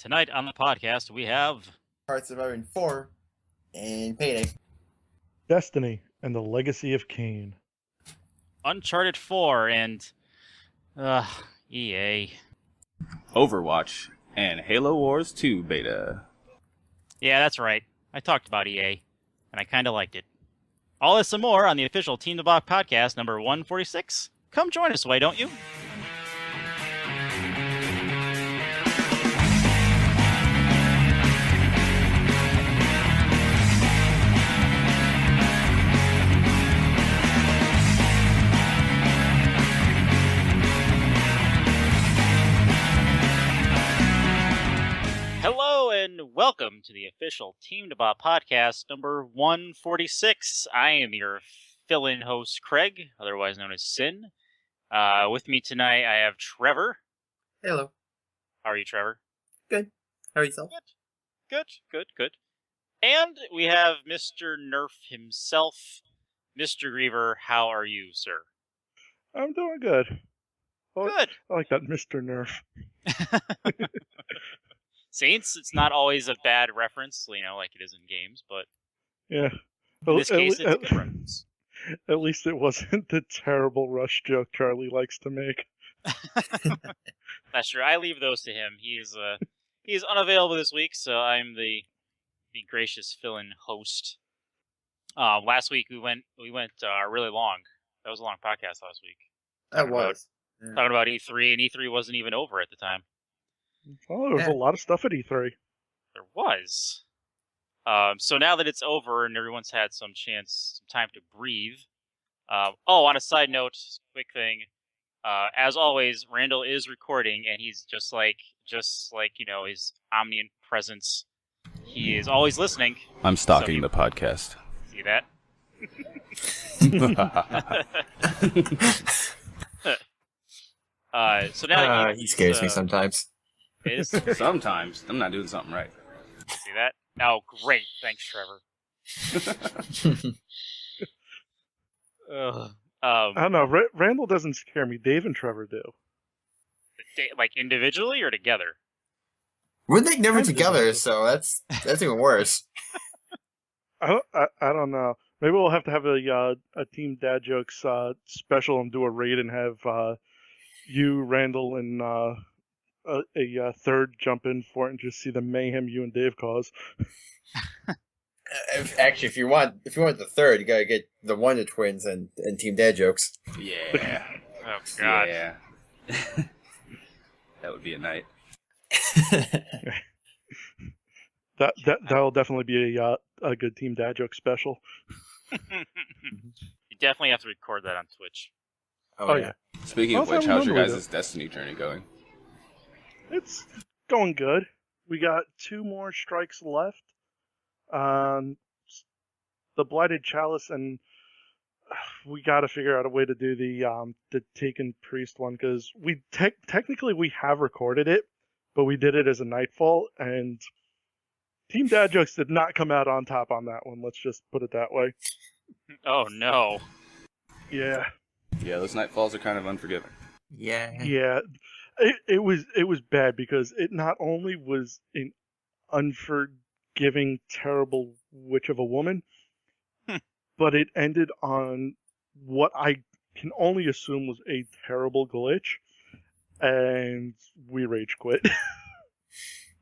Tonight on the podcast, we have Hearts of Iron 4 and Payday. Destiny and the Legacy of Kain. Uncharted 4 and EA. Overwatch and Halo Wars 2 beta. Yeah, that's right. I talked about EA, and I kind of liked it. All this and more on the official Team to Block podcast number 146. Come join us, why don't you? Hello and welcome to the official Team to Bot podcast number 146. I am your fill-in host, Craig, otherwise known as Sin. With me tonight, I have Trevor. Hello. How are you, Trevor? Good. How are yourself? Good. And we have Mr. Nerf himself, Mr. Griever. How are you, sir? I'm doing good. Good. I like that Mr. Nerf. Saints, it's not always a bad reference, like it is in games, but yeah. In this case, it's a good reference. At least it wasn't the terrible Rush joke Charlie likes to make. That's true. I leave those to him. He's unavailable this week, so I'm the gracious fill-in host. Last week we went really long. That was a long podcast last week. That was. Talking about E3, and E3 wasn't even over at the time. Oh, there was a lot of stuff at E3. There was. So now that it's over and everyone's had some time to breathe. On a side note, quick thing. As always, Randall is recording, and he's just like his omniscient presence. He is always listening. I'm stalking the podcast. See that? So now he scares me sometimes. Is Sometimes. I'm not doing something right. See that? Oh, great. Thanks, Trevor. I don't know. Randall doesn't scare me. Dave and Trevor do. Like individually or together? We're never together, so that's even worse. I don't know. Maybe we'll have to have a Team Dad Jokes special and do a raid and have you, Randall, and a third jump in for it and just see the mayhem you and Dave cause. Actually, if you want the third, you gotta get the Wonder Twins and Team Dad Jokes. Yeah. Oh God. Yeah. That would be a night. That'll definitely be a good Team Dad Joke special. You definitely have to record that on Twitch. Oh yeah. Speaking of which, how's your guys' Destiny journey going? It's going good. We got 2 more strikes left. The Blighted Chalice, and we got to figure out a way to do the Taken Priest one, because we technically we have recorded it, but we did it as a Nightfall, and Team Dad Jokes did not come out on top on that one. Let's just put it that way. Oh no. Yeah. Yeah, those Nightfalls are kind of unforgiving. Yeah. It was bad because it not only was an unforgiving, terrible witch of a woman, but it ended on what I can only assume was a terrible glitch, and we rage quit.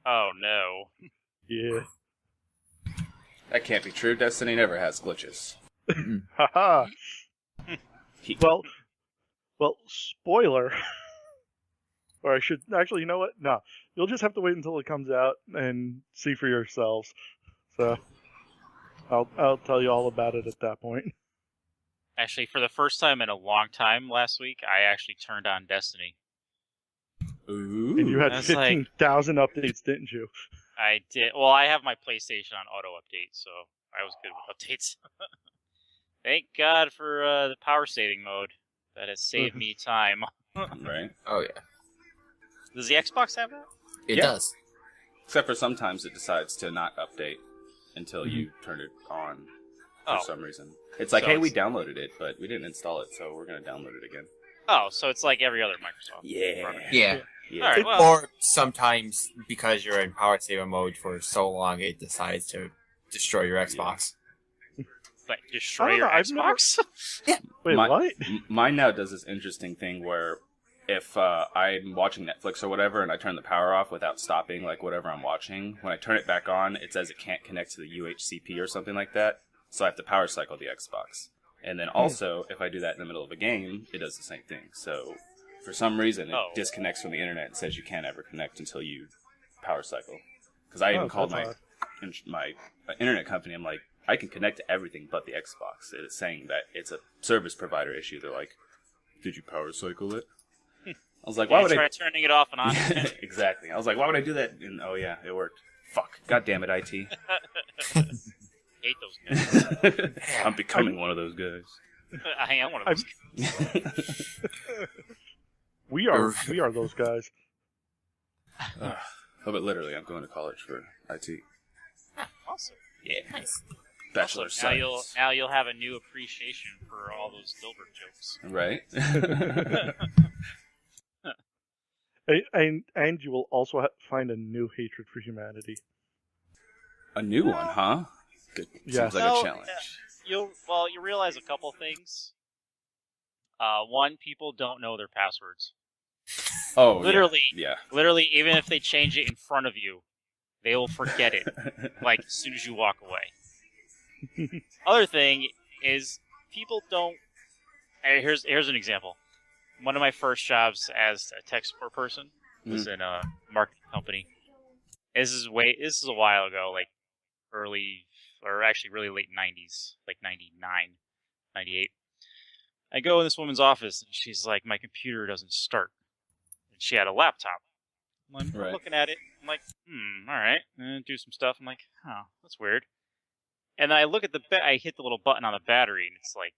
Oh no. Yeah. That can't be true. Destiny never has glitches. Haha. Well, spoiler. Or I should actually, you know what? No, you'll just have to wait until it comes out and see for yourselves. So, I'll tell you all about it at that point. Actually, for the first time in a long time last week, I actually turned on Destiny. Ooh. And you had 15,000 updates, didn't you? I did. Well, I have my PlayStation on auto update, so I was good with updates. Thank God for the power saving mode. That has saved me time. Right? Oh yeah. Does the Xbox have that? It does. Except for sometimes it decides to not update until you turn it on for some reason. It's like, hey, we downloaded it, but we didn't install it, so we're going to download it again. Oh, so it's like every other Microsoft product. Yeah. Yeah. All right, well, Or sometimes because you're in power saver mode for so long, it decides to destroy your Xbox. like I destroy don't your know, I've Xbox. Wait, what? Mine now does this interesting thing where if I'm watching Netflix or whatever and I turn the power off without stopping like whatever I'm watching, when I turn it back on, it says it can't connect to the UHCP or something like that, so I have to power cycle the Xbox. And then also, if I do that in the middle of a game, it does the same thing. So for some reason, it disconnects from the internet and says you can't ever connect until you power cycle. Because I even called my internet company. I'm like, I can connect to everything but the Xbox. It's saying that it's a service provider issue. They're like, did you power cycle it? I was like, why would I try turning it off and on? Exactly. I was like, why would I do that? And oh yeah, it worked. Fuck. God damn it, IT. Hate those guys. I'm becoming one of those guys. I am one of those guys. We are those guys. Oh, but literally, I'm going to college for IT. Awesome. Yeah. Nice. Bachelor of Science. Now you'll have a new appreciation for all those Dilbert jokes. Right? And you will also find a new hatred for humanity. A new one, huh? Good. Yeah. Seems like a challenge. You realize a couple things. One, people don't know their passwords. Oh, literally, yeah. Literally, even if they change it in front of you, they will forget it, like, as soon as you walk away. Other thing is, people don't... Here's an example. One of my first jobs as a tech support person was in a marketing company. This is a while ago, like, early, or actually really late 90s, like 99, 98. I go in this woman's office, and she's like, my computer doesn't start. And she had a laptop. I'm looking at it. I'm like, all right. And do some stuff. I'm like, oh, that's weird. And then I look at I hit the little button on the battery, and it's like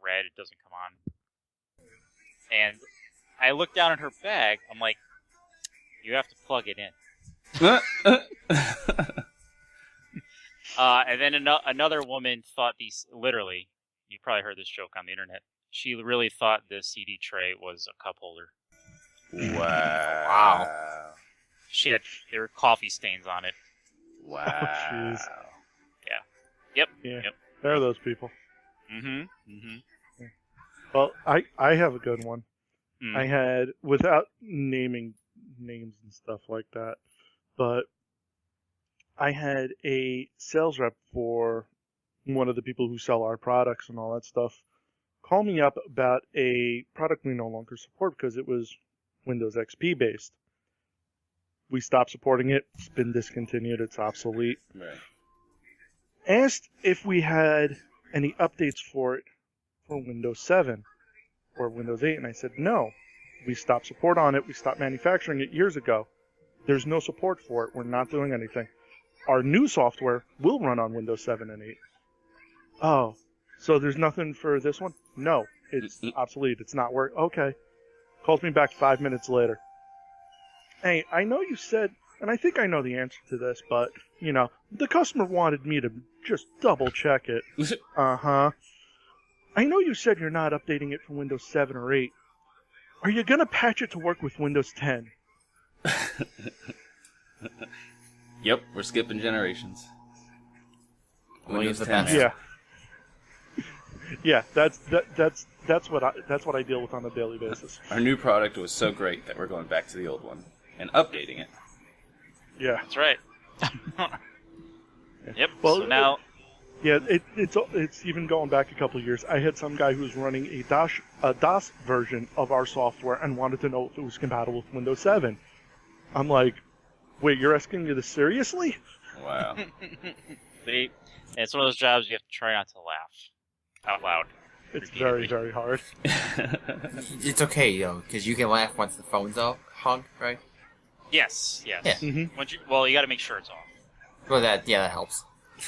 red. It doesn't come on. And I look down at her bag. I'm like, you have to plug it in. And then another woman thought literally, you probably heard this joke on the internet. She really thought the CD tray was a cup holder. Wow. There were coffee stains on it. Wow. Oh, jeez. Yeah. Yeah. Yep. There are those people. Mm-hmm. Well, I have a good one. Mm. I had, without naming names and stuff like that, but I had a sales rep for one of the people who sell our products and all that stuff call me up about a product we no longer support because it was Windows XP based. We stopped supporting it. It's been discontinued. It's obsolete. Right. Asked if we had any updates for it for Windows 7 or Windows 8, and I said no. We stopped support on it. We stopped manufacturing it years ago. There's no support for it. We're not doing anything. Our new software will run on Windows 7 and 8. Oh, so there's nothing for this one? No, it's obsolete. It's not work. Okay. Calls me back 5 minutes later. Hey, I know you said, and I think I know the answer to this, but, the customer wanted me to just double check it. Uh-huh. I know you said you're not updating it from Windows 7 or 8. Are you going to patch it to work with Windows 10? Yep, we're skipping generations. Windows 10. Yeah. Yeah, that's what I deal with on a daily basis. Our new product was so great that we're going back to the old one and updating it. Yeah. That's right. Yep. Well, so now... Yeah, it's even going back a couple of years. I had some guy who was running a DOS version of our software and wanted to know if it was compatible with Windows 7. I'm like, wait, you're asking me this seriously? Wow. It's one of those jobs you have to try not to laugh out loud. It's very, very hard. It's okay, though, because you can laugh once the phone's hung, right? Yes. Yeah. Mm-hmm. You got to make sure it's off. Well, that helps.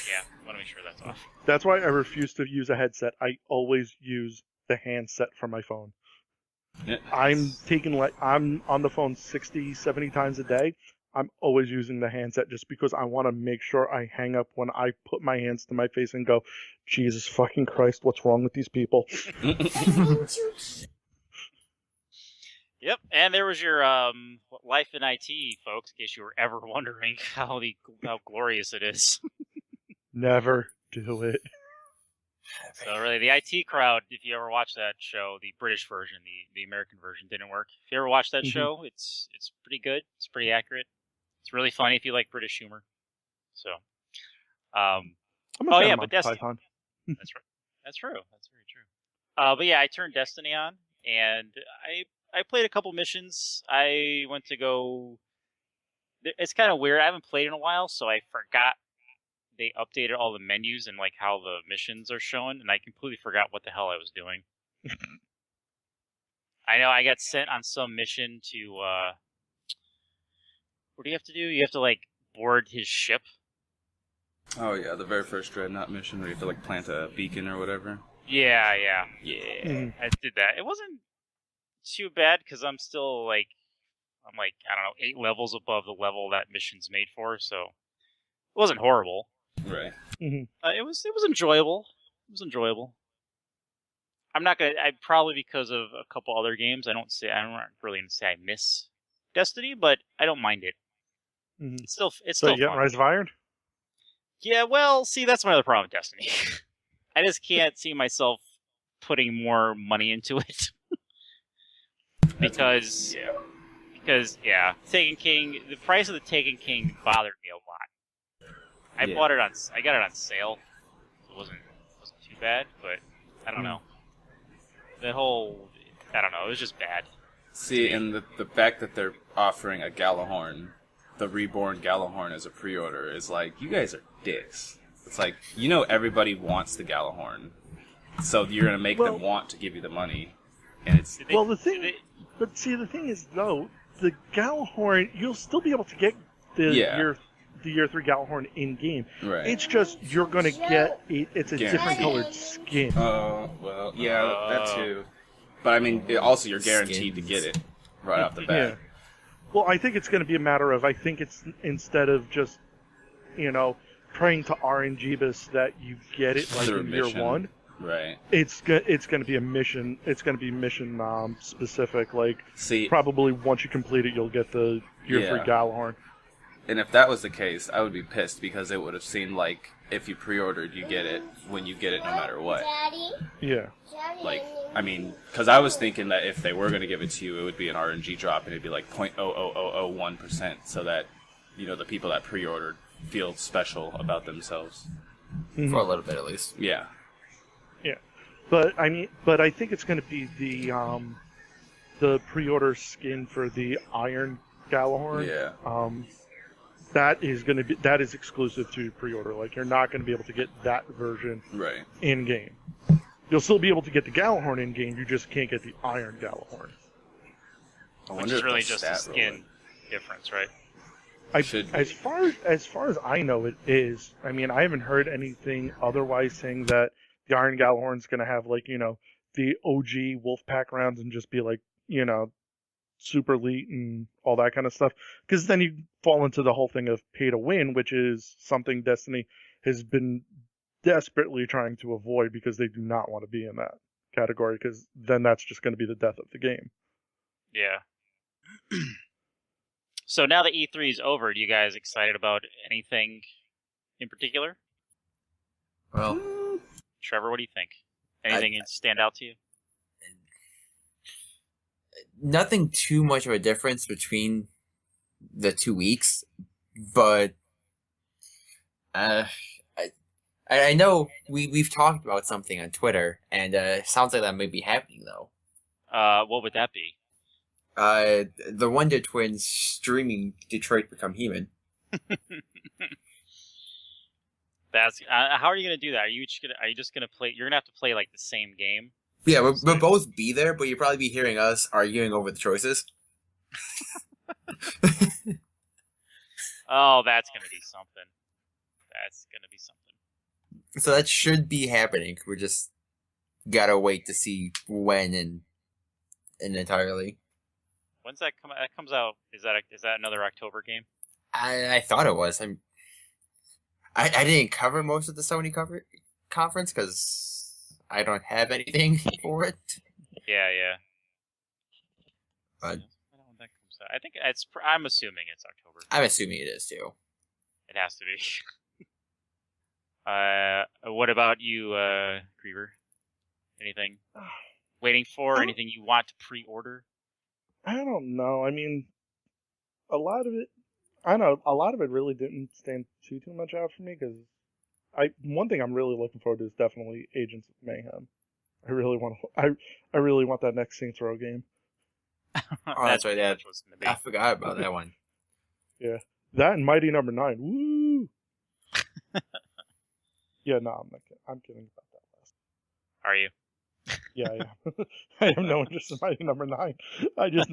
Yeah, you want to make sure that's off. That's why I refuse to use a headset. I always use the handset from my phone. Yeah. I'm on the phone 60, 70 times a day. I'm always using the handset just because I want to make sure I hang up when I put my hands to my face and go, Jesus fucking Christ, what's wrong with these people? Yep, and there was your life in IT, folks. In case you were ever wondering how glorious it is. Never do it. So really, the IT crowd. If you ever watch that show, the British version, the American version didn't work. If you ever watch that show, it's pretty good. It's pretty accurate. It's really funny if you like British humor. So, I'm a oh fan yeah, of but Monty Destiny. Python. That's right. That's true. That's very true. But yeah, I turned Destiny on, and I played a couple missions. I went to go. It's kind of weird. I haven't played in a while, so I forgot they updated all the menus and like how the missions are shown, and I completely forgot what the hell I was doing. I know I got sent on some mission to. What do you have to do? You have to like board his ship. Oh yeah, the very first Dreadnought mission where you have to like plant a beacon or whatever. Yeah. Mhm. I did that. It wasn't too bad because I'm still like I'm like I don't know 8 levels above the level that mission's made for, so it wasn't horrible. Right. It was enjoyable. It was enjoyable. I'm not gonna. I probably because of a couple other games. I'm not really gonna say I miss Destiny, but I don't mind it. Mhm. It's still So still you getting fun. Rise of Iron? Yeah, well, see, that's my other problem with Destiny. I just can't see myself putting more money into it because Taken King. The price of the Taken King bothered me a lot. I got it on sale. So it wasn't too bad, but I don't know. The whole, I don't know. It was just bad. See, and the fact that they're offering a Galahorn, the reborn Galahorn as a pre-order is like, you guys are dicks. It's like, everybody wants the Galahorn, so you're gonna make them want to give you the money, and it's The thing is though, the Galahorn, you'll still be able to get the year 3 Galahorn in game. right. It's just you're gonna get it's a different colored skin. Oh well, yeah, that too. But I mean, also you're guaranteed to get it right off the bat. Yeah. Well, I think it's going to be a matter of it's instead of just praying to RNGeebus that you get it like Through in year mission. 1. Right. It's going to be a mission. It's going to be mission specific. Like See, probably once you complete it, you'll get the year 3 Galahorn. and if that was the case, I would be pissed because it would have seemed like if you pre-ordered, you get it when you get it no matter what. Yeah. Like, I mean, because I was thinking that if they were going to give it to you, it would be an RNG drop and it'd be like 0.00001%, so that the people that pre-ordered feel special about themselves. For a little bit, at least. Yeah. Yeah. But I think it's going to be the pre-order skin for the Iron Galahorn. Yeah. That is exclusive to pre-order. Like you're not going to be able to get that version Right. in game. You'll still be able to get the Galahorn in game. You just can't get the Iron Galahorn. Which is really just a skin difference, right? As far as I know, it is. I mean, I haven't heard anything otherwise saying that the Iron Galahorn's going to have the OG Wolfpack rounds and just be super elite and all that kind of stuff. Because then you fall into the whole thing of pay to win, which is something Destiny has been desperately trying to avoid because they do not want to be in that category, because then that's just going to be the death of the game. Yeah. So now that E3 is over, are you guys excited about anything in particular? Well, Trevor, what do you think? Anything stand out to you? nothing too much of a difference between the 2 weeks, but I know we've talked about something on Twitter, and it sounds like that may be happening though. What would that be? The Wonder Twins streaming Detroit Become Human. That's how are you gonna do that? Are you just gonna play? You're gonna have to play like the same game. Yeah, we'll both be there, but you'll probably be hearing us arguing over the choices. Oh, that's gonna be something. That's gonna be something. So that should be happening. We're just gotta wait to see when and entirely. When's that come? That comes out. Is that another October game? I thought it was. I didn't cover most of the Sony conference because I don't have anything for it. Yeah. But I don't know when that comes out. I think it's. I'm assuming it's October. I'm assuming it is too. It has to be. What about you, Griever? Anything waiting for? Anything you want to pre-order? I don't know. I mean, a lot of it. I know a lot of it really didn't stand too much out for me because one thing I'm really looking forward to is definitely Agents of Mayhem. I really want I really want that next Saints Row game. Oh, that's right. pretty much what's gonna be. I forgot about that one. Yeah, that and Mighty Number 9. Woo! Yeah, no, I'm kidding about that last. Are you? Yeah, yeah. I have no interest in Mighty Number 9. I just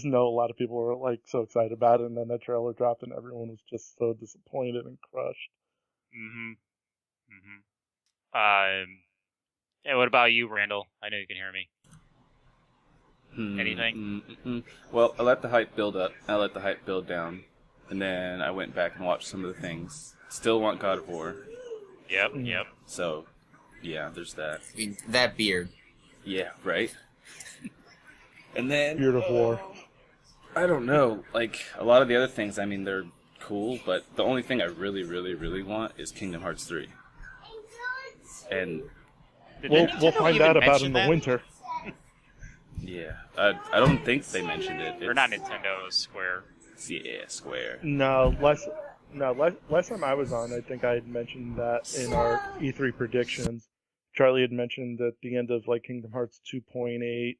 know a lot of people were like so excited about it, and then the trailer dropped, and everyone was just so disappointed and crushed. Yeah, what about you, Randall? I know you can hear me. Anything? Well, I let the hype build up. I let the hype build down, and then I went back and watched some of the things. Still want God of War. Yep. So, yeah, there's that. I mean, that beard. Yeah, right. And then Beard of War. I don't know. Like a lot of the other things, I mean, they're cool, but the only thing I really, really, really want is Kingdom Hearts 3. And We'll find out about in the winter. yeah, I don't think they mentioned it. Or not Nintendo, Square. Yeah, Square. No, last time I was on, I think I had mentioned that in our E3 predictions. Charlie had mentioned at the end of like Kingdom Hearts 2.8.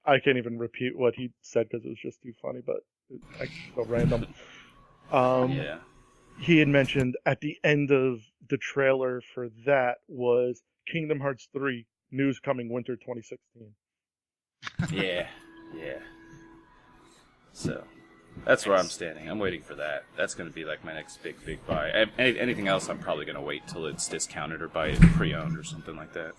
I can't even repeat what he said because it was just too funny, but it's so random. Yeah. He had mentioned at the end of the trailer for that was Kingdom Hearts 3 news coming winter 2016. Yeah. So, that's where I'm standing. I'm waiting for that. That's going to be like my next big buy. Anything else, I'm probably going to wait till it's discounted or buy it pre-owned or something like that.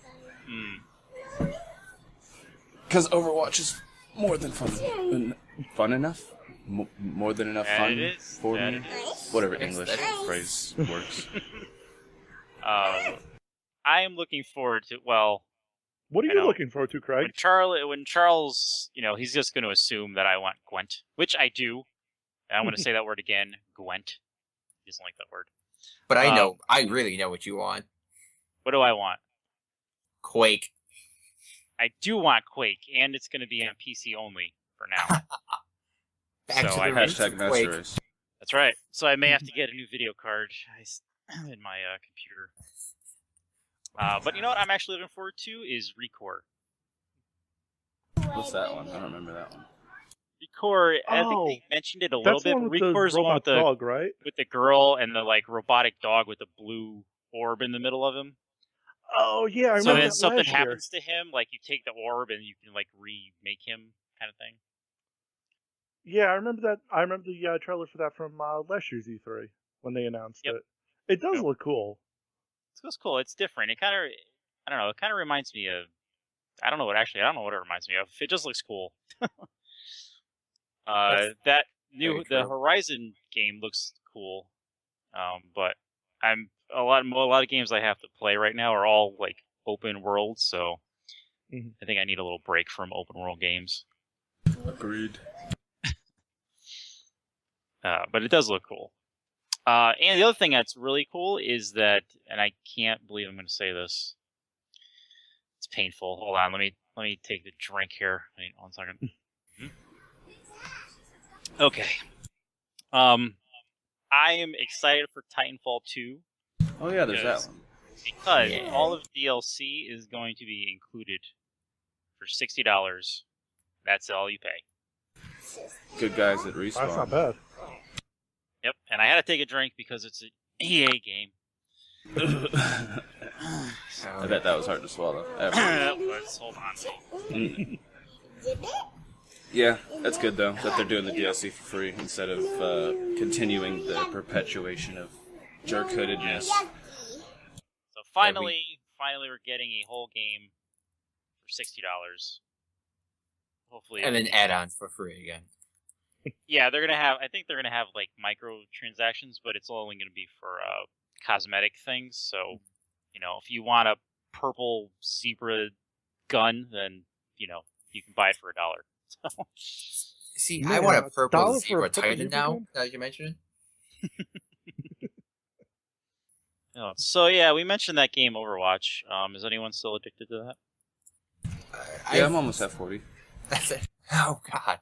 Because Overwatch is more than fun. Fun enough? More than enough fun for me? Whatever English phrase works. I am looking forward to, well... What are you looking forward to, Craig? When Charles, he's just going to assume that I want Gwent, which I do. And I'm going to say that word again, Gwent. He doesn't like that word. But I really know what you want. What do I want? Quake. I do want Quake, and it's going to be on PC only for now. Hashtag no Quake. stories. That's right. So I may have to get a new video card in my computer. But you know what I'm actually looking forward to is Recore. What's that one? I don't remember that one. Recore, I think they mentioned it a little bit. But Recore's the one with the dog, right? With the girl and the robotic dog with the blue orb in the middle of him. Oh yeah, I remember. So then that something last year. happens to him, like you take the orb and you can remake him, kind of thing. Yeah, I remember that. I remember the trailer for that from last year's E3 when they announced it. It does look cool. It's cool. It's different. It kind of, I don't know. It kind of reminds me of. I don't know what it reminds me of. It just looks cool. That the Horizon game looks cool, but a lot of games I have to play right now are all open world, so I think I need a little break from open world games. Agreed. But it does look cool. And the other thing that's really cool is that, and I can't believe I'm going to say this. It's painful. Hold on, let me take the drink here. Wait 1 second. Okay. I am excited for Titanfall 2. Oh yeah, there's that one. Because all of DLC is going to be included for $60. That's all you pay. Good guys at Respawn. That's not bad. Yep, and I had to take a drink because it's an EA game. I bet that was hard to swallow. Hold on. Yeah, that's good though, that they're doing the DLC for free instead of continuing the perpetuation of jerk-hoodedness. So finally we're getting a whole game for $60. Hopefully. And then add-ons for free again. Yeah, I think they're gonna have microtransactions, but it's only gonna be for cosmetic things. So, if you want a purple zebra gun, then you can buy it for $1. See, Man, I want a purple $1 for a Zebra purple Titan Zebra now, gun? now that you mention it. Oh, so yeah, we mentioned that game Overwatch. Is anyone still addicted to that? Yeah, I'm almost at 40. That's it. Oh, God.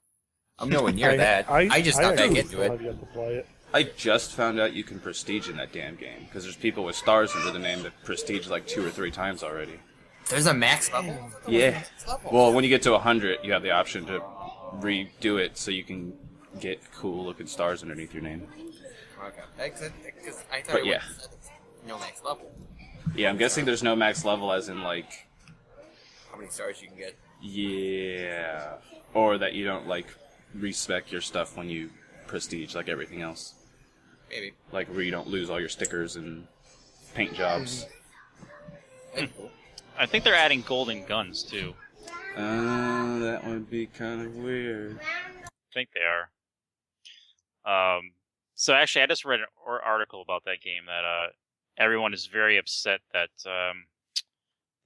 I'm nowhere near I- that. I just got back actually into still it. have yet to play it. I just found out you can prestige in that damn game because there's people with stars under the name that prestige like 2 or 3 times already. There's a max level? Yeah. Well, when you get to 100, you have the option to redo it so you can get cool looking stars underneath your name. Okay. Because I thought But it yeah. was no max level. Yeah, I'm guessing there's no max level as in like, How many stars you can get? yeah. Or that you don't like respec your stuff when you prestige like everything else. Maybe. Like where you don't lose all your stickers and paint jobs. That'd be cool. I think they're adding golden guns too. That would be kind of weird. I think they are. So actually, I just read an article about that game that everyone is very upset that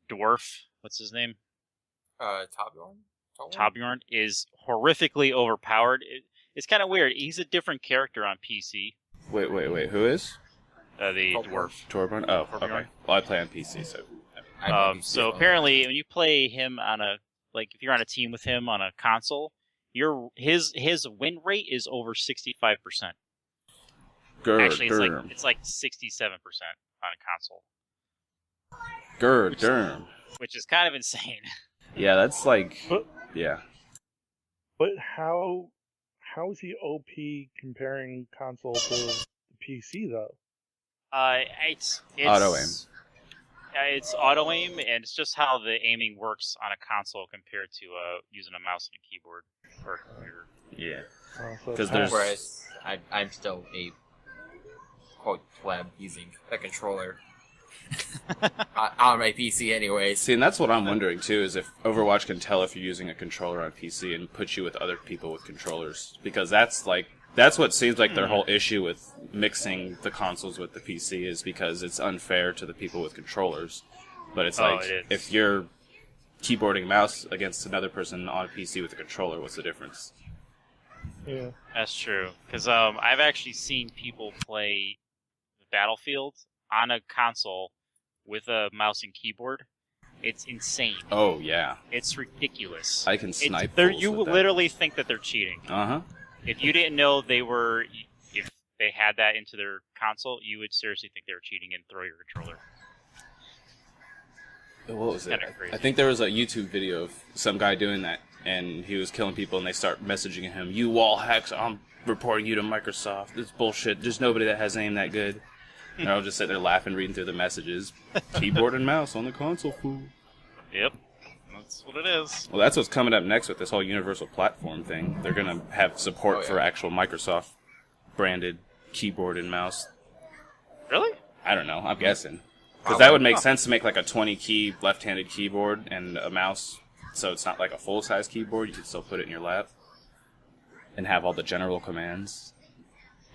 Dwarf, what's his name? Torbjorn is horrifically overpowered. It's kind of weird. He's a different character on PC. Wait, who is? The Torbjorn. dwarf. Torbjorn? Oh, Torbjorn. okay. Well, I play on PC, so... So apparently, when you play him on if you're on a team with him on a console, his win rate is over 65%. Actually, it's like 67% on a console, which is kind of insane. Yeah, that's like... But, Yeah. but how is he OP comparing console to PC though? It's Auto aim. It's auto aim, and it's just how the aiming works on a console compared to using a mouse and a keyboard or a computer. Yeah. So 'Cause it's there's- Whereas I'm still a quote pleb using a controller on my PC anyways. See, and that's what I'm wondering, too, is if Overwatch can tell if you're using a controller on PC and put you with other people with controllers. Because that's what seems like their whole issue with mixing the consoles with the PC is because it's unfair to the people with controllers. But it's like, it is. if you're keyboarding mouse against another person on a PC with a controller, what's the difference? Yeah. That's true. Because I've actually seen people play Battlefield on a console with a mouse and keyboard. It's insane. Oh, yeah. It's ridiculous. I can snipe You fools with that. literally think that they're cheating. Uh-huh. If you didn't know if they had that into their console, you would seriously think they were cheating and throw your controller. What was it? Kinda crazy. I think there was a YouTube video of some guy doing that, and he was killing people, and they start messaging him, "You wall hacks, I'm reporting you to Microsoft. It's bullshit. There's nobody that has aim that good." And I'll just sit there laughing, reading through the messages. Keyboard and mouse on the console, fool. Yep. That's what it is. Well, that's what's coming up next with this whole universal platform thing. They're going to have support for actual Microsoft-branded keyboard and mouse. Really? I don't know. I'm guessing. Because that would make sense to make like a 20-key left-handed keyboard and a mouse, so it's not like a full-size keyboard. You could still put it in your lap and have all the general commands.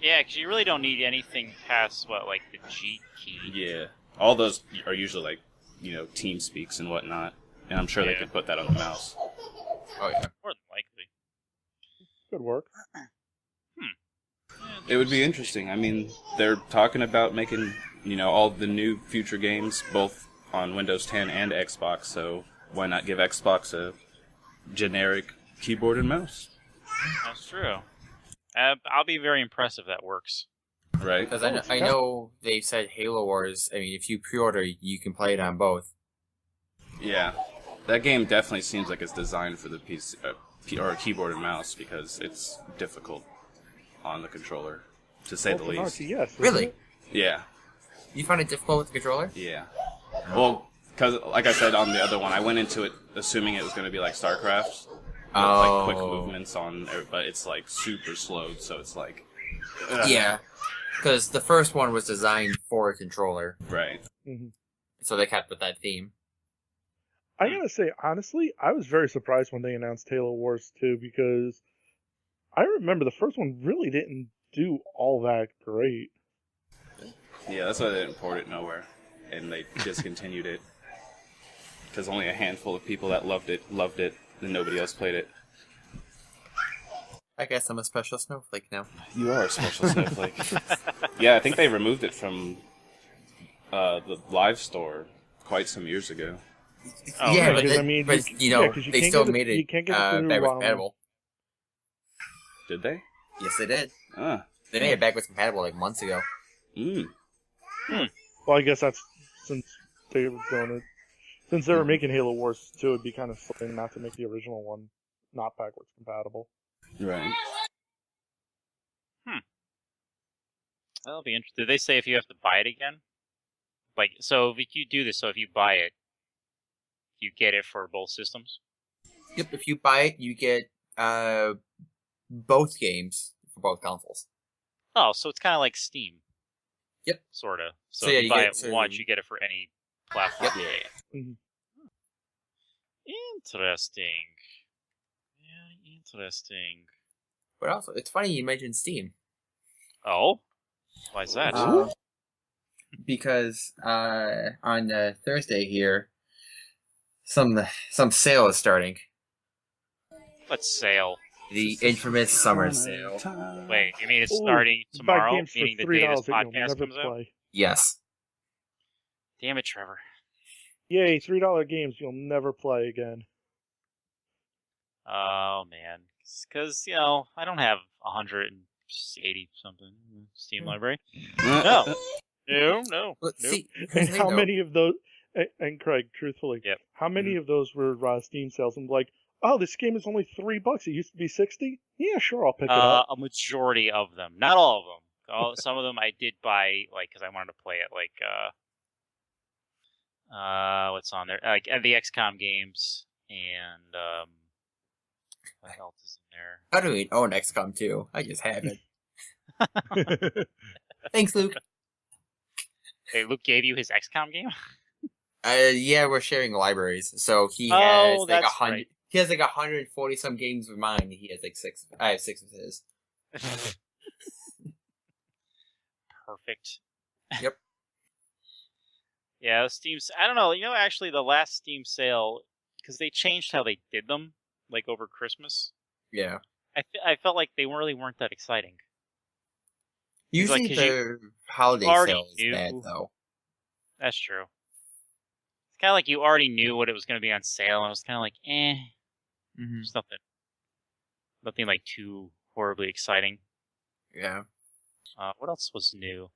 Yeah, because you really don't need anything past, like the G key. Yeah. All those are usually like, team speaks and whatnot. And I'm sure they Yeah. could put that on the mouse. Oh yeah. More than likely. Good work. It would be interesting. I mean, they're talking about making, all the new future games both on Windows 10 and Xbox, so why not give Xbox a generic keyboard and mouse? That's true. I'll be very impressed if that works. Right? Because I know they said Halo Wars. I mean, if you pre-order, you can play it on both. Yeah. That game definitely seems like it's designed for the PC, or a keyboard and mouse, because it's difficult on the controller, to say the Well, least. RTS, isn't Really? it? Yeah. You find it difficult with the controller? Yeah. Well, because, like I said on the other one, I went into it assuming it was going to be like StarCraft. With, like, quick movements on, but it's, like, super slowed, so it's like... Ugh. Yeah. Because the first one was designed for a controller, Right. Mhm. so they kept with that theme. I gotta say, honestly, I was very surprised when they announced Halo Wars 2 because I remember the first one really didn't do all that great. Yeah, that's why they didn't port it nowhere, and they discontinued it. Because only a handful of people that loved it, and nobody else played it. I guess I'm a special snowflake now. You are a special snowflake. Yeah, I think they removed it from the live store quite some years ago. Oh, yeah, really? but, Because, I mean, but you- you know, yeah, 'cause you they can't still get it- made it you can't get it through, backwards compatible. Did they? Yes, they did. Ah. They made it backwards compatible like months ago. Mm. Well, I guess that's since they were doing it. Since they were making Halo Wars 2, it'd be kind of silly not to make the original one not backwards compatible. Right. That'll be interesting. Did they say if you have to buy it again? Like, so if you do this, so if you buy it, you get it for both systems? Yep, if you buy it, you get both games for both consoles. Oh, so it's kind of like Steam. Yep. Sort of. So, So, if yeah, you you buy get it once, you get it for any platform. Yep. Yeah. Mhm. Interesting. Yeah, interesting. But also, it's funny you mentioned Steam. Oh? Why is that? Because on Thursday here, some sale is starting. What sale? The infamous summer sale. Wait, you mean it's Ooh, starting Buy tomorrow? games for Meaning the $3 day this that you'll podcast never comes out? play. Yes. Damn it, Trevor. Yay, $3 games you'll never play again. Oh, man. Because, you know, I don't have 180 something Steam library. No. No. Let's Nope. see. And how many of those? And Craig, truthfully, Yep. how many of those were Steam sales? And like, oh, this game is only $3. It used to be 60. Yeah, sure, I'll pick it up. A majority of them. Not all of them. Some of them I did buy, like, because I wanted to play it, like, what's on there? Like, the XCOM games, and, what else is in there? I don't even own XCOM 2. I just have it. Thanks, Luke. Hey, Luke gave you his XCOM game? Yeah, we're sharing libraries, so he Oh, has like that's 100. right. He has like 140 some games of mine. He has like 6. I have 6 of his. Perfect. Yep. Yeah, Steam's. I don't know. You know, actually, the last Steam sale, because they changed how they did them, like over Christmas. Yeah. I felt like they really weren't that exciting. Usually like, 'cause the holiday already sale is knew. bad though. That's true. It's kind of like you already knew what it was going to be on sale, and it was kind of like, Mm-hmm. there's nothing like too horribly exciting. Yeah. What else was new?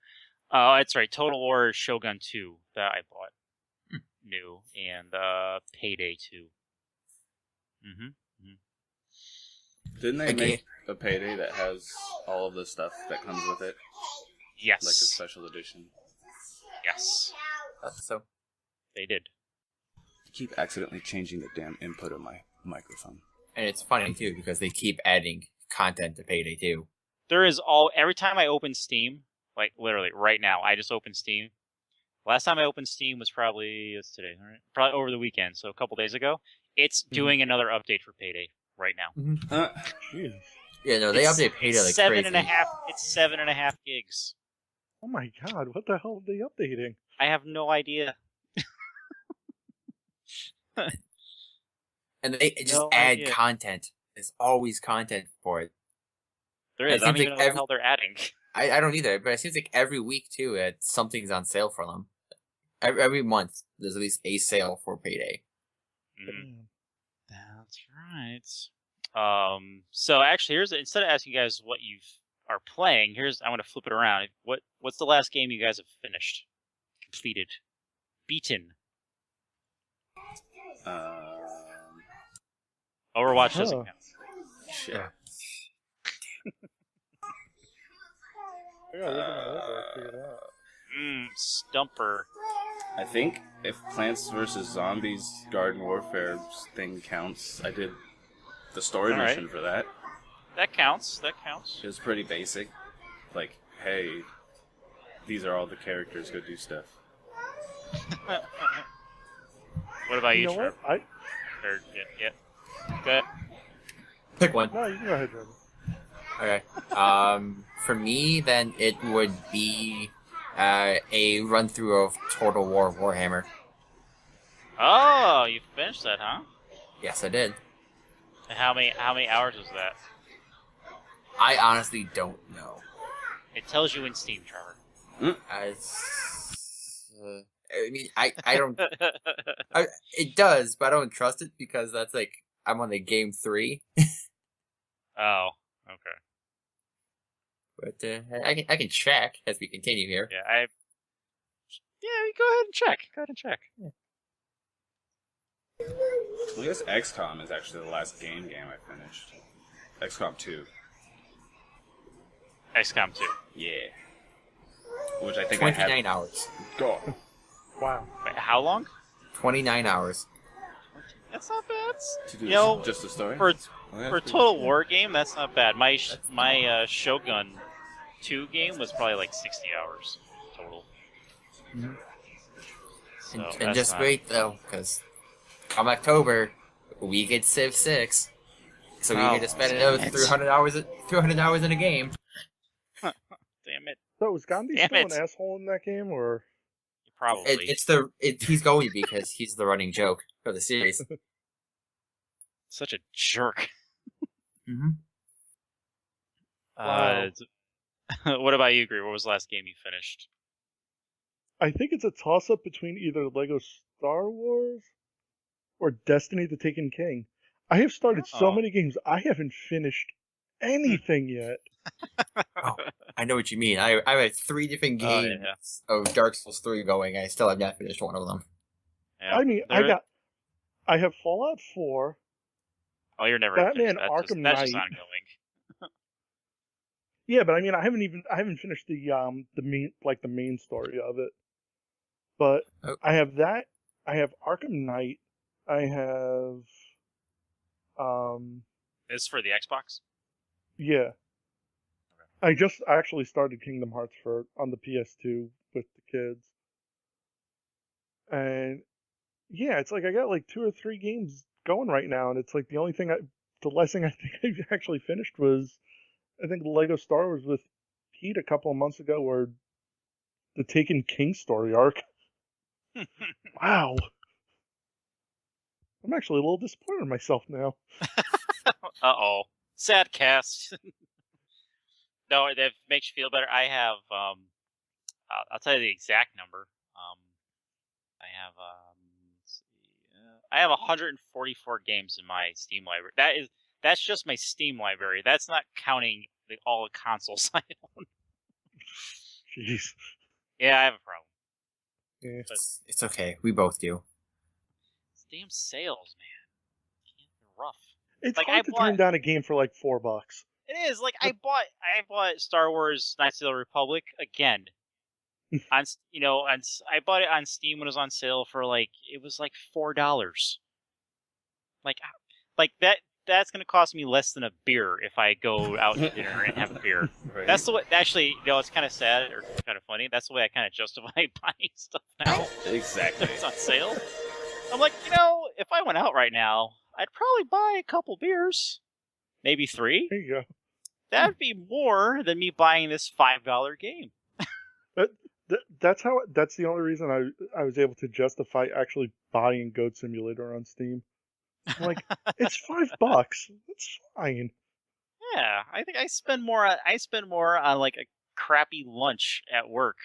Oh, that's right, Total War Shogun 2 that I bought new, and Payday 2. Didn't they Okay. make a Payday that has all of the stuff that comes with it, Yes. like a special edition? Yes, So they did. I keep accidentally changing the damn input of my microphone. and it's funny too because they keep adding content to Payday 2. There is every time I open Steam, like literally right now, I just opened Steam. Last time I opened Steam was probably today, right? Probably over the weekend, so a couple days ago. It's doing another update for Payday right now. Jeez. Yeah, no, they It's update Payday like 7.5. crazy. It's 7.5 gigs. Oh my god, what the hell are they updating? I have no idea. And they just No add idea. content. There's always content for it. There It is. I don't seems even like know what the hell they're adding. I don't either, but it seems like every week too, something's on sale for them. Every month, there's at least a sale for Payday. Mm, that's right. So actually, instead of asking you guys what you are playing, I want to flip it around. What's the last game you guys have finished, completed, beaten? Overwatch doesn't Huh. count. Shit. Yeah, look at my logo, figure it out. Stumper. I think if Plants vs. Zombies Garden Warfare thing counts, I did the story All right. mission for that. That counts. It was pretty basic. Like, hey, these are all the characters, go do stuff. What about you, You know Trevor? what? Yeah. Good. Pick one. No, you can go ahead, Jordan. Okay. For me, then it would be a run through of Total War Warhammer. Oh, you finished that, huh? Yes, I did. And how many hours was that? I honestly don't know. It tells you in Steam, Trevor. I mean, I don't. It does, but I don't trust it because that's like I'm on the game 3. Oh, okay. But I can check as we continue here. Yeah, go ahead and check. Go ahead and check. I guess XCOM is actually the last game I finished. XCOM 2. XCOM 2. Yeah. Which I think I 29 have... hours. Go. Wow. Wait, how long? 29 hours. That's not bad. To do You know, just the story? For Well, a Total War game, that's not bad. My Shogun 2 game was probably like 60 hours total. Mm-hmm. So And just wait though, because come October, we get Civ 6, so we get to spend another 300 hours in a game. Damn it! So is Gandhi Damn still it. an asshole in that game, or? Probably. He's going to be because he's the running joke for the series. Such a jerk. Mm-hmm. Wow. What about you, Greer? What was the last game you finished? I think it's a toss-up between either Lego Star Wars or Destiny: The Taken King. I have started so Oh. many games, I haven't finished anything yet. Oh, I know what you mean. I have 3 different Oh, games yeah. of Dark Souls 3 going, and I still have not finished one of them. Yeah. I mean, I have Fallout 4, Oh, you're never Batman finished. Arkham That's just Knight. ongoing. Yeah, but I mean, I haven't finished the main story of it. But Oh. I have that. I have Arkham Knight. I have, This is for the Xbox? yeah. I just actually started Kingdom Hearts on the PS2 with the kids. And yeah, it's like I got like 2 or 3 games going right now, and it's like the last thing I think I actually finished was, I think, Lego Star Wars with Pete a couple of months ago, or the Taken King story arc. Wow. I'm actually a little disappointed in myself now. Uh-oh. Sad cast. No, that makes you feel better. I have, I'll tell you the exact number. I have, let's see, I have 144 games in my Steam library. That's just my Steam library. That's not counting all the consoles I own. Jeez. Yeah, I have a problem. Yeah. It's okay. We both do. It's damn sales, man. They're rough. It's Like, hard to turn down a game for like $4. It is like I bought Star Wars: Knights of the Republic again. I bought it on Steam when it was on sale for it was like $4. Like that's gonna cost me less than a beer if I go out to dinner and have a beer. Right. That's the way. Actually, it's kind of sad or kind of funny. That's the way I kind of justify buying stuff now. Exactly. It's on sale. I'm like, if I went out right now, I'd probably buy a couple beers, maybe 3. There you go. That'd be more than me buying this $5 game. That's the only reason I was able to justify actually buying Goat Simulator on Steam. I'm like, it's $5. It's fine. Yeah, I think I spend more on like a crappy lunch at work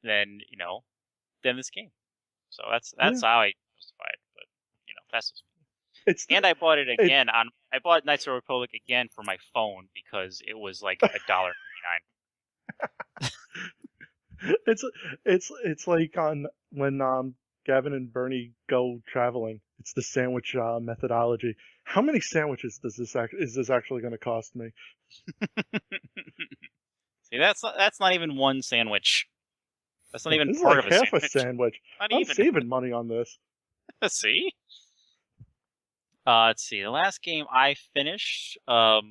than than this game. So that's how I justify it. But that's just me. And I bought it again I bought Knights of the Republic again for my phone because it was like $1.99. It's like when Gavin and Bernie go traveling. It's the sandwich methodology. How many sandwiches is this actually going to cost me? See, that's not even one sandwich. That's not even this part is like of a half sandwich. a sandwich. Not I'm even. saving money on this. See? Let's see. The last game I finished, not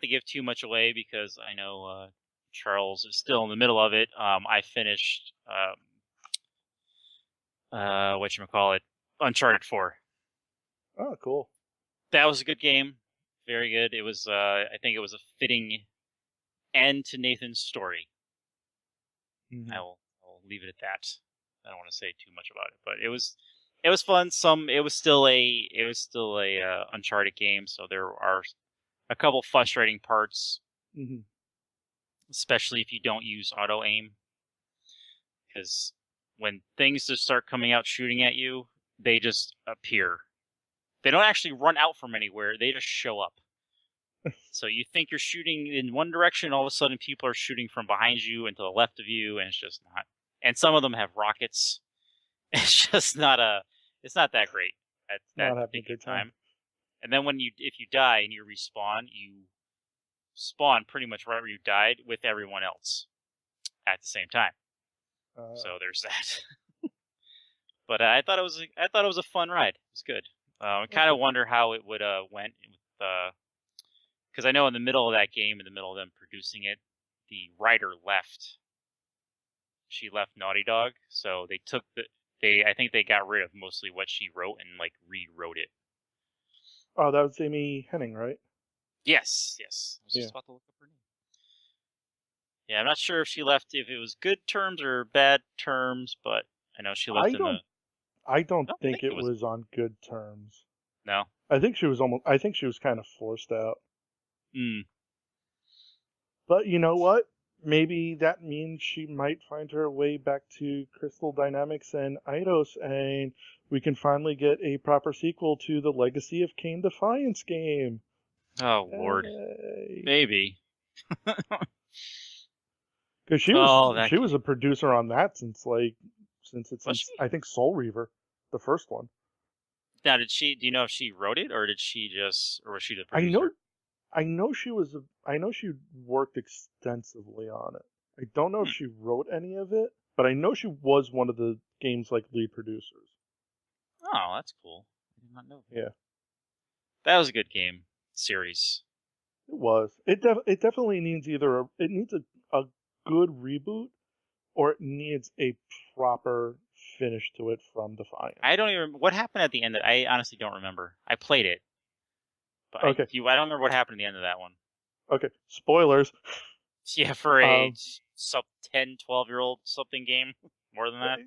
to give too much away because I know Charles is still in the middle of it. I finished whatchamacallit, Uncharted 4. Oh, cool. That was a good game. Very good. It was I think it was a fitting end to Nathan's story. Mm-hmm. I'll leave it at that. I don't want to say too much about it, but it was It was fun. It was still a Uncharted game, so there are a couple frustrating parts, Hmm. especially if you don't use auto aim, because when things just start coming out shooting at you, they just appear. They don't actually run out from anywhere; they just show up. So you think you're shooting in one direction, all of a sudden people are shooting from behind you and to the left of you, and it's just not. And some of them have rockets. It's just not It's not that great at that Not having a particular good time. time. And then if you die and you respawn, you spawn pretty much right where you died with everyone else at the same time. So there's that. But I thought it was a fun ride. It was good. I kind of wonder how it would went with because I know in the middle of that game, in the middle of them producing it, the writer left. She left Naughty Dog, so they took I think they got rid of mostly what she wrote and like rewrote it. Oh, that was Amy Henning, right? Yes. I was just about to look up her name. Yeah, I'm not sure if she left if it was good terms or bad terms, but I know she left I don't don't think think it it was. was on good terms. No. I think she was kind of forced out. Hmm. But you know what? Maybe that means she might find her way back to Crystal Dynamics and Eidos, and we can finally get a proper sequel to the Legacy of Kain Defiance game. Oh Lord. Hey. Maybe. Because Oh, that she was game. a producer on that since Was she? I think Soul Reaver, the first one. Now, did she? Do you know if she wrote it, or did she just, or was she the I know producer? I know she worked extensively on it. I don't know if Hmm. she wrote any of it, but I know she was one of the game's like lead producers. Oh, that's cool. I did not know that. Yeah, That was a good game series. it was. It definitely needs it needs a good reboot or it needs a proper finish to it from Defiance. I don't even what happened at the end. I honestly don't remember. I played it, but Okay, I don't remember what happened at the end of that one. okay. Spoilers. Yeah, for a Um, sub 10, 12-year-old something game, more than that.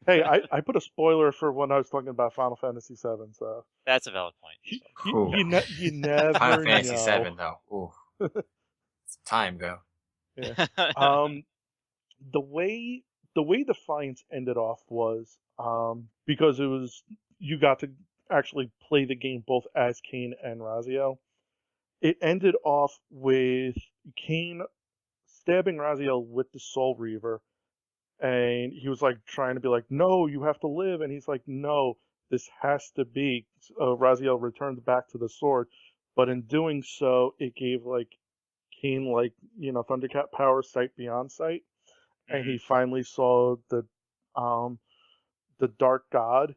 hey, I put a spoiler for when I was talking about Final Fantasy VII, so That's a valid point. So. Ooh. you Final never Fantasy know. VII, though. Ooh. Some time ago. Yeah. Um, the way Defiance ended off was because it was you got to actually play the game both as Kane and Raziel. It ended off with Kane stabbing Raziel with the Soul Reaver, and he was like trying to be like, "No, you have to live," and he's like, "No, this has to be." Raziel returned back to the sword, but in doing so, it gave like Kane like Thundercat power, sight beyond sight, and Mhm. he finally saw um the Dark God,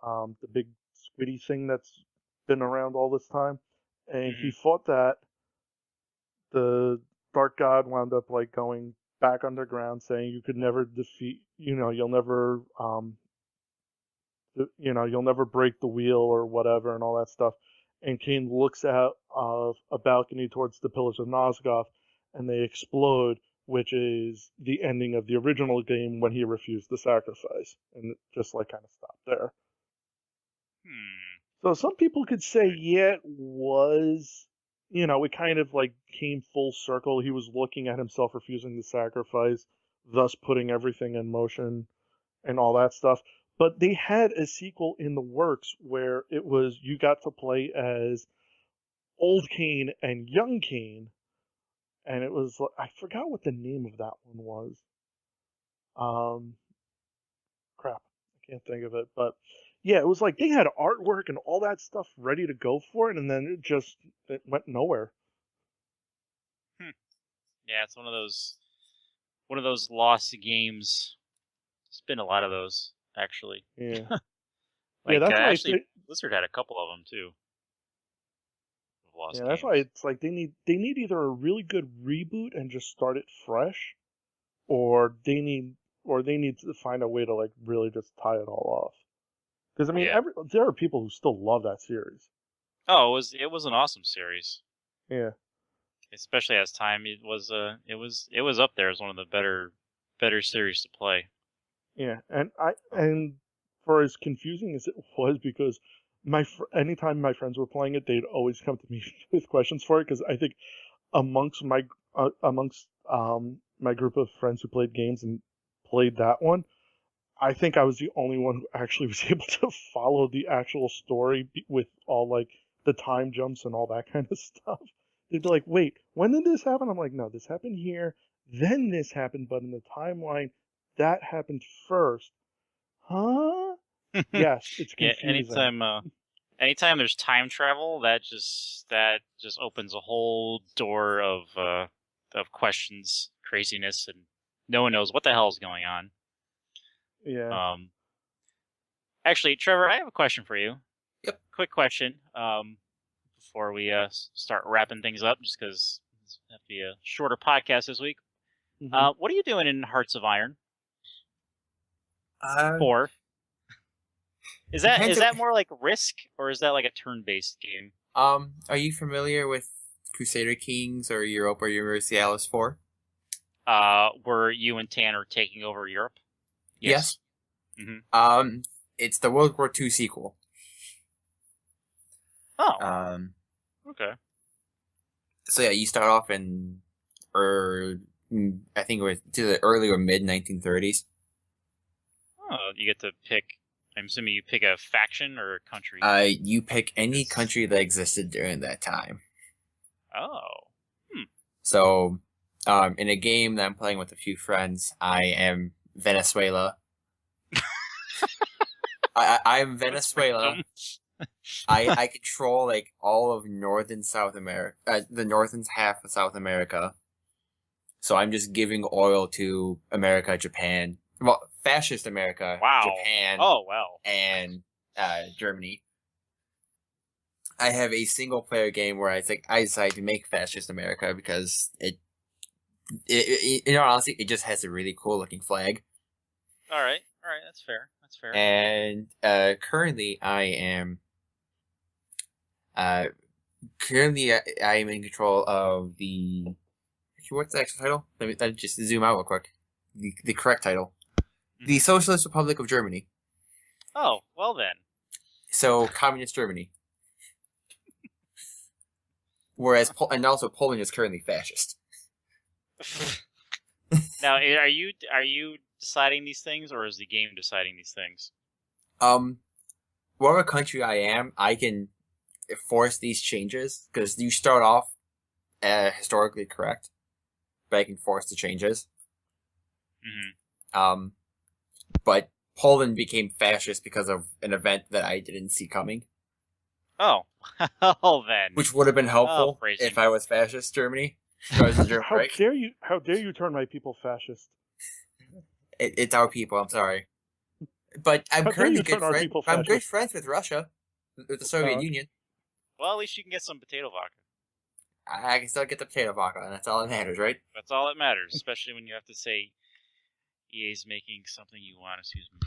the big squiddy thing that's been around all this time, and he Mhm. fought that. The Dark God wound up like going back underground, saying you could never defeat, you'll never, you'll never break the wheel or whatever, and all that stuff. And Kane looks out of a balcony towards the Pillars of Nosgoth, and they explode, which is the ending of the original game when he refused the sacrifice, and it just like kind of stopped there. Hmm. So some people could say, yeah, it was, it kind of like came full circle. He was looking at himself refusing the sacrifice, thus putting everything in motion and all that stuff. But they had a sequel in the works where it was you got to play as old Kane and young Kane, and it was I forgot what the name of that one was. Um, crap, I can't think of it, but yeah, it was like they had artwork and all that stuff ready to go for it, and then it went nowhere. Hmm. Yeah, it's one of those lost games. There's been a lot of those actually. Yeah, yeah, Like that's why actually, Blizzard had a couple of them too. Of lost that's why games. it's like they need either a really good reboot and just start it fresh, or they need to find a way to like really just tie it all off. Because I mean, Yeah. there are people who still love that series. Oh, it was an awesome series. Yeah, Especially as time it was up there as one of the better series to play. yeah, and for as confusing as it was, because anytime my friends were playing it, they'd always come to me with questions for it. Because I think amongst my group of friends who played games and played that one, I think I was the only one who actually was able to follow the actual story with all like the time jumps and all that kind of stuff. They'd be like, "Wait, when did this happen?" I'm like, "No, this happened here, then this happened, but in the timeline, that happened first." Huh? Yes, it's Yeah, confusing. anytime there's time travel, that just opens a whole door of questions, craziness, and no one knows what the hell is going on. Yeah. Actually, Trevor, I have a question for you. Yep. Quick question. Before we start wrapping things up, just because it's have to be a shorter podcast this week. Mhm. What are you doing in Hearts of Iron Uh, 4? Is depends. that more like Risk, or is that like a turn-based game? Are you familiar with Crusader Kings or Europa Universalis 4? Were you and Tanner taking over Europe? Yes. Mm-hmm. It's the World War II sequel. Oh, okay. So yeah, you start off in, I think it was to the early or mid 1930s. Oh, you get to pick. I'm assuming you pick a faction or a country. You pick any country that existed during that time. Oh. So, in a game that I'm playing with a few friends, I am Venezuela. I'm Venezuela. I control like all of northern South America, the northern half of South America. So I'm just giving oil to America, Japan, well, fascist America, Wow. Japan, Oh, wow. and Germany. I have a single player game where I decide to make fascist America because it honestly, it just has a really cool looking flag. All right, that's fair. And currently, I am I am in control of the. What's the actual title? Let me just zoom out real quick. The correct title: the Socialist Republic of Germany. Oh, well then. So communist Germany. Whereas and also Poland is currently fascist. Now, are you deciding these things, or is the game deciding these things? Whatever country I am, I can force these changes because you start off historically correct, but I can force the changes. Mm-hmm. But Poland became fascist because of an event that I didn't see coming. Oh, oh then. Which would have been helpful if I was fascist Germany. How dare you? How dare you turn my people fascist? It's our people. I'm sorry, but I'm currently good friends. I'm good friends with Russia, with the Soviet Union. Well, at least you can get some potato vodka. I can still get the potato vodka, and that's all that matters, right? That's all that matters, especially when you have to say EA's making something you want. Excuse me.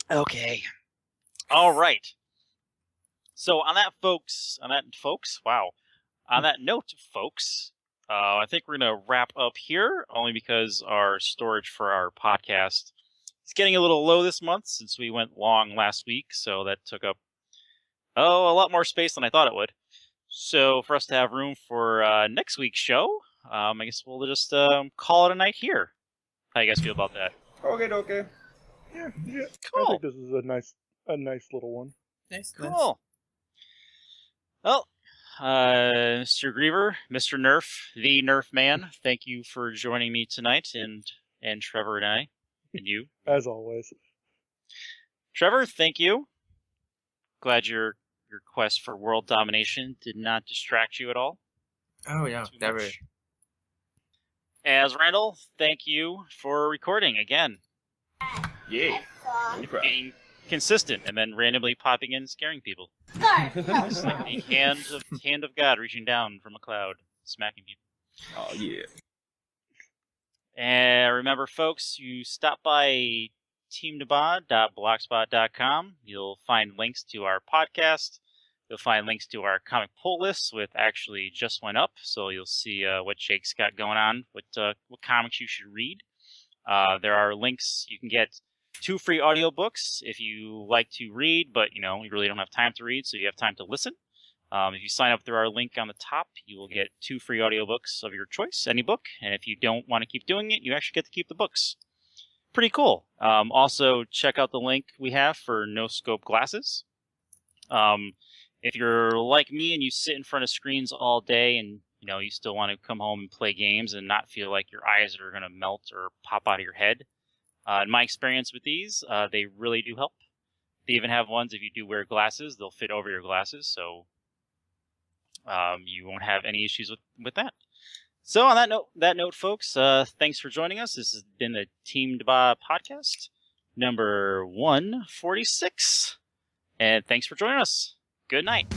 Okay. All right. So on that note, folks, I think we're going to wrap up here, only because our storage for our podcast is getting a little low this month since we went long last week, so that took up a lot more space than I thought it would. So for us to have room for next week's show, I guess we'll just call it a night here. How you guys feel about that? Okay. Yeah. Cool. I think this is a nice little one. Nice. Cool. Well, Mr. Griever, Mr. Nerf, the Nerf man, thank you for joining me tonight, and Trevor and I, and you. As always. Trevor, thank you. Glad your quest for world domination did not distract you at all. Oh yeah, never. As Randall, thank you for recording again. Yeah. Being consistent and then randomly popping in and scaring people. It's like the hand of God reaching down from a cloud, smacking people. Oh yeah. And remember, folks, you stop by teamnabad.blogspot.com. You'll find links to our podcast. You'll find links to our comic pull lists, which actually just went up, so you'll see what Jake's got going on, what comics you should read. There are links. You can get 2 free audiobooks if you like to read, but you really don't have time to read, so you have time to listen. If you sign up through our link on the top, you will get 2 free audiobooks of your choice, any book. And if you don't want to keep doing it, you actually get to keep the books. Pretty cool. Also, check out the link we have for no scope glasses. If you're like me and you sit in front of screens all day and you still want to come home and play games and not feel like your eyes are going to melt or pop out of your head, in my experience with these, they really do help. They even have ones, if you do wear glasses, they'll fit over your glasses, so you won't have any issues with that. So on that note, folks, thanks for joining us. This has been the Team Daba podcast, number 146. And thanks for joining us. Good night.